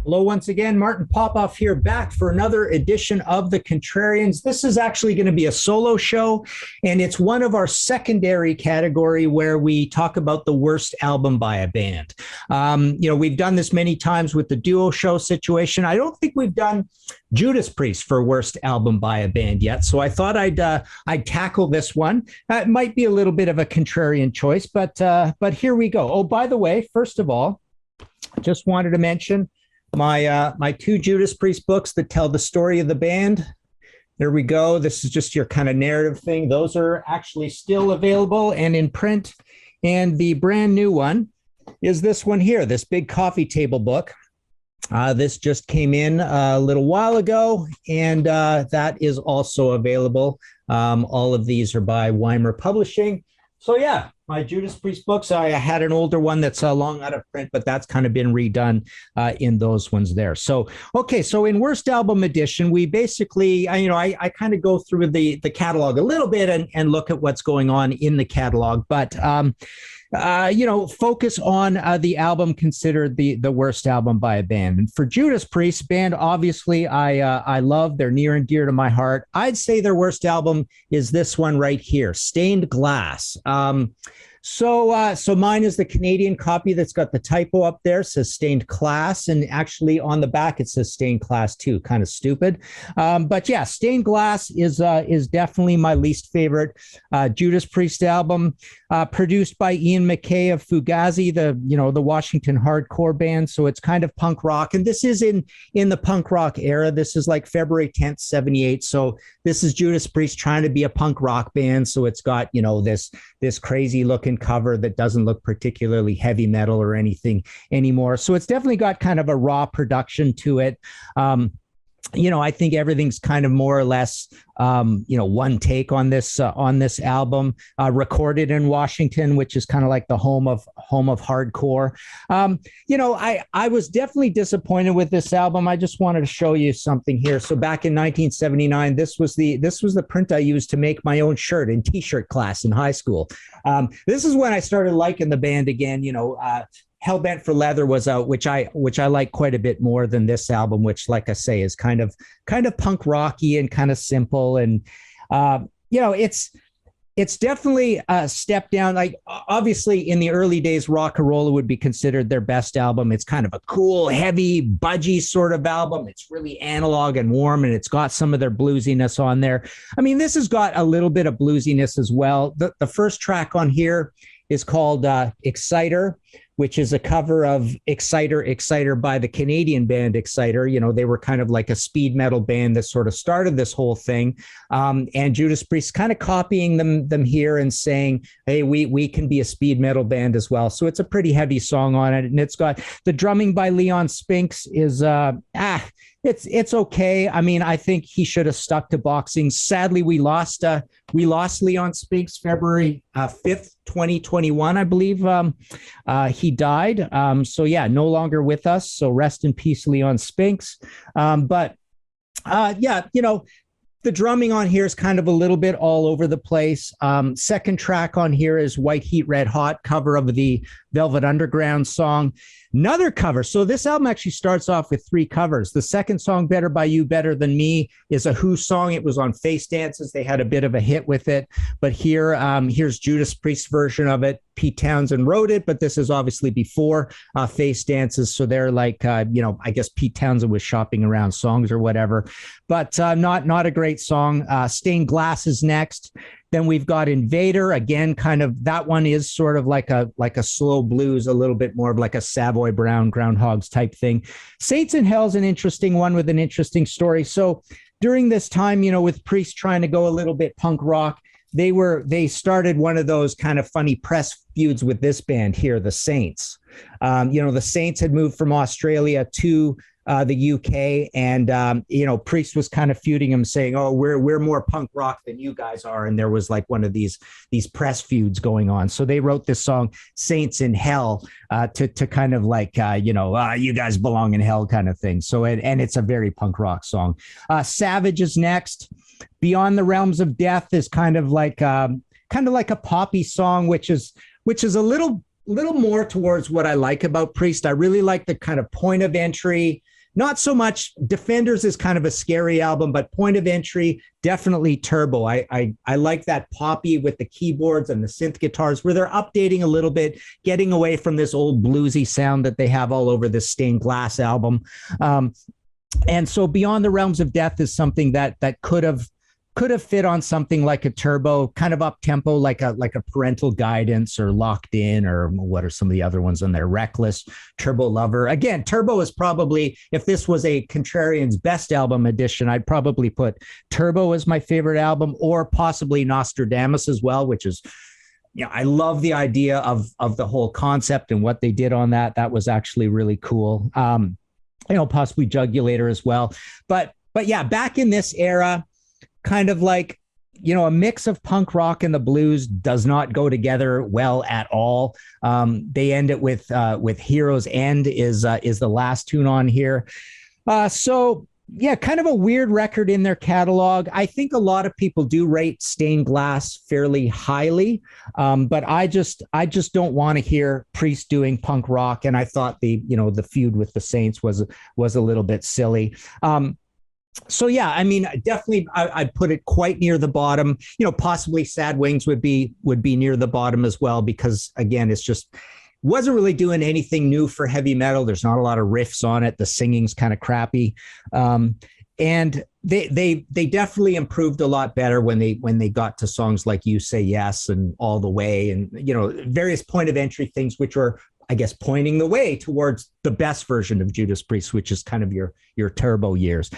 Hello, once again. Martin Popoff here, back for another edition of the Contrarians. This is actually going to be a solo show, and it's one of our secondary category where we talk about the worst album by a band. We've done this many times with the duo show situation. I don't think we've done Judas Priest for worst album by a band yet, so I thought I'd tackle this one. It might be a little bit of a contrarian choice, but here we go. Oh, by the way, first of all, just wanted to mention my two Judas Priest books that tell the story of the band. There we go. This is just your kind of narrative thing. Those are actually still available and in print. And the brand new one is this one here, this big coffee table book. This just came in a little while ago, and that is also available. All of these are by Weimer Publishing. So yeah, my Judas Priest books, I had an older one that's long out of print, but that's kind of been redone in those ones there. So, okay, so in Worst Album Edition, we basically, I kind of go through the catalog a little bit and look at what's going on in the catalog, but focus on the album considered the worst album by a band. And for Judas Priest, band obviously I love. They're near and dear to my heart. I'd say their worst album is this one right here, Stained Glass. So mine is the Canadian copy that's got the typo up there. It says Stained Class, and actually on the back it says Stained Class too. Kind of stupid, but yeah, Stained Glass is definitely my least favorite Judas Priest album. Produced by Ian MacKaye of Fugazi, the Washington hardcore band. So it's kind of punk rock, and this is in the punk rock era. This is like February 10th, 78. So this is Judas Priest trying to be a punk rock band. So it's got this crazy looking cover that doesn't look particularly heavy metal or anything anymore. So it's definitely got kind of a raw production to it. I think everything's kind of more or less, one take on this album, recorded in Washington, which is kind of like the home of hardcore. I was definitely disappointed with this album. I just wanted to show you something here. So back in 1979, this was the print I used to make my own shirt in t-shirt class in high school. This is when I started liking the band again. Hellbent for Leather was out, which I like quite a bit more than this album, which, like I say, is kind of punk rocky and kind of simple. And it's definitely a step down. Like, obviously in the early days, Rock-a-Rolla would be considered their best album. It's kind of a cool, heavy, budgy sort of album. It's really analog and warm, and it's got some of their bluesiness on there. I mean, this has got a little bit of bluesiness as well. The first track on here is called Exciter, which is a cover of Exciter, Exciter by the Canadian band Exciter. They were kind of like a speed metal band that sort of started this whole thing. And Judas Priest kind of copying them here and saying, hey, we can be a speed metal band as well. So it's a pretty heavy song on it. And it's got the drumming by Leon Spinks is, it's okay. I mean, I think he should have stuck to boxing. Sadly, we lost Leon Spinks February 5th, 2021, I believe. He died. So yeah, no longer with us. So rest in peace, Leon Spinks. The drumming on here is kind of a little bit all over the place. Second track on here is White Heat Red Hot, cover of the Velvet Underground song. Another cover. So this album actually starts off with 3 covers. The second song, Better By You, Better Than Me, is a Who song. It was on Face Dances. They had a bit of a hit with it. But here's Judas Priest's version of it. Pete Townsend wrote it, but this is obviously before Face Dances. So they're like, I guess Pete Townsend was shopping around songs or whatever. But not a great song. Stained Glass is next. Then we've got Invader, again, kind of, that one is sort of like a slow blues, a little bit more of like a Savoy Brown, Groundhogs type thing. Saints in Hell's an interesting one with an interesting story. So during this time, with Priest trying to go a little bit punk rock, they started one of those kind of funny press feuds with this band here, the Saints. The Saints had moved from Australia to the UK, and Priest was kind of feuding him, saying, "Oh, we're more punk rock than you guys are," and there was like one of these press feuds going on. So they wrote this song "Saints in Hell" to kind of like you guys belong in hell kind of thing. So and it's a very punk rock song. Savage is next. Beyond the Realms of Death is kind of like a poppy song, which is a little more towards what I like about Priest. I really like the kind of point of entry, not so much. Defenders is kind of a scary album, but Point of Entry, definitely Turbo. I like that poppy with the keyboards and the synth guitars where they're updating a little bit, getting away from this old bluesy sound that they have all over this Stained Glass album. And so Beyond the Realms of Death is something that could have fit on something like a Turbo, kind of up tempo, like a Parental Guidance or Locked In, or what are some of the other ones on there? Reckless, Turbo Lover. Again, Turbo is probably, if this was a Contrarians Best Album edition, I'd probably put Turbo as my favorite album, or possibly Nostradamus as well, which is, I love the idea of the whole concept and what they did on that. That was actually really cool. Possibly Jugulator as well. But yeah, back in this era, kind of like, a mix of punk rock and the blues does not go together well at all. They end it with Hero's End is the last tune on here. So yeah, kind of a weird record in their catalog. I think a lot of people do rate Stained Glass fairly highly, but I just don't want to hear Priest doing punk rock. And I thought the feud with the Saints was a little bit silly. So yeah, I mean, definitely, I'd put it quite near the bottom. Possibly Sad Wings would be near the bottom as well, because again, it's just wasn't really doing anything new for heavy metal. There's not a lot of riffs on it. The singing's kind of crappy, and they definitely improved a lot better when they got to songs like You Say Yes and All the Way, and various Point of Entry things, which were, I guess, pointing the way towards the best version of Judas Priest, which is kind of your Turbo years.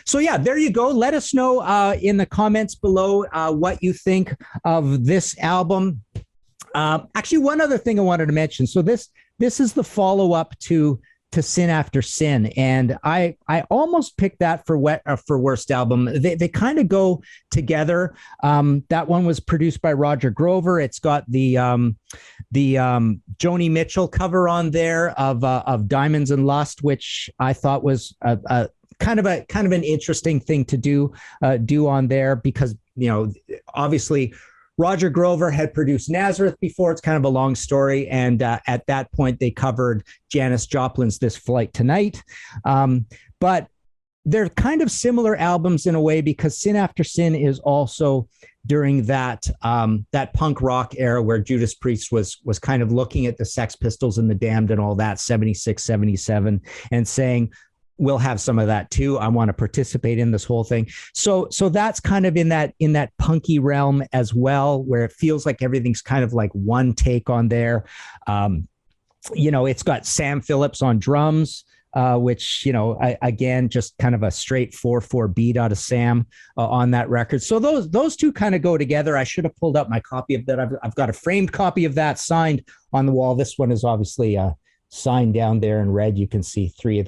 So yeah, there you go. Let us know in the comments below what you think of this album. Actually, one other thing I wanted to mention. So this is the follow-up to Sin After Sin, and I almost picked that for worst album. They kind of go together. That one was produced by Roger Grover. It's got the Joni Mitchell cover on there of Diamonds and Lust, which I thought was a kind of an interesting thing to do on there, because obviously Roger Grover had produced Nazareth before. It's kind of a long story. And at that point, they covered Janis Joplin's This Flight Tonight. But they're kind of similar albums in a way, because Sin After Sin is also during that punk rock era where Judas Priest was kind of looking at the Sex Pistols and the Damned and all that, 76, 77, and saying, we'll have some of that too. I want to participate in this whole thing. So that's kind of in that punky realm as well, where it feels like everything's kind of like one take on there. It's got Sam Phillips on drums, which, again, just kind of a straight 4/4 beat out of Sam on that record. So those two kind of go together. I should have pulled up my copy of that. I've got a framed copy of that signed on the wall. This one is obviously signed down there in red. You can see three of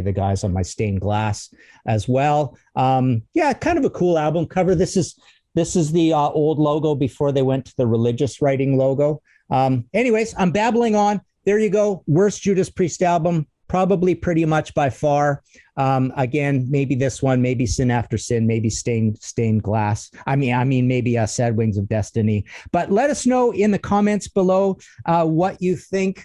the guys on my Stained Glass as well. Yeah, kind of a cool album cover. This is the old logo before they went to the religious writing logo. Anyways, I'm babbling on. There you go. Worst Judas Priest album, probably pretty much by far. Again, maybe this one, maybe Sin After Sin, maybe Stained Glass. I mean, maybe Sad Wings of Destiny. But let us know in the comments below what you think,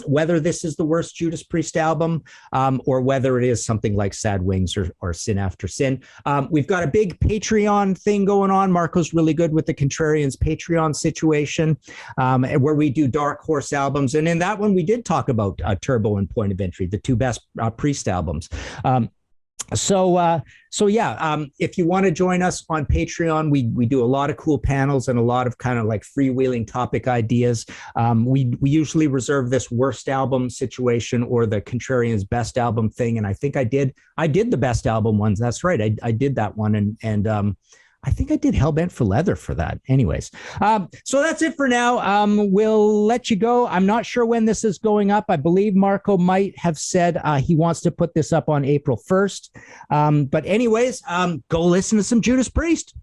whether this is the worst Judas Priest album, or whether it is something like Sad Wings or Sin After Sin. We've got a big Patreon thing going on. Marco's really good with the Contrarians Patreon situation, where we do Dark Horse albums. And in that one, we did talk about Turbo and Point of Entry, the two best Priest albums. So yeah, if you want to join us on Patreon, we do a lot of cool panels and a lot of kind of like freewheeling topic ideas. We usually reserve this worst album situation or the Contrarians best album thing, and I think I did the best album ones. That's right, I did that one, and I think I did Hellbent for Leather for that. Anyways, so that's it for now. We'll let you go. I'm not sure when this is going up. I believe Marco might have said he wants to put this up on April 1st. But anyways, go listen to some Judas Priest.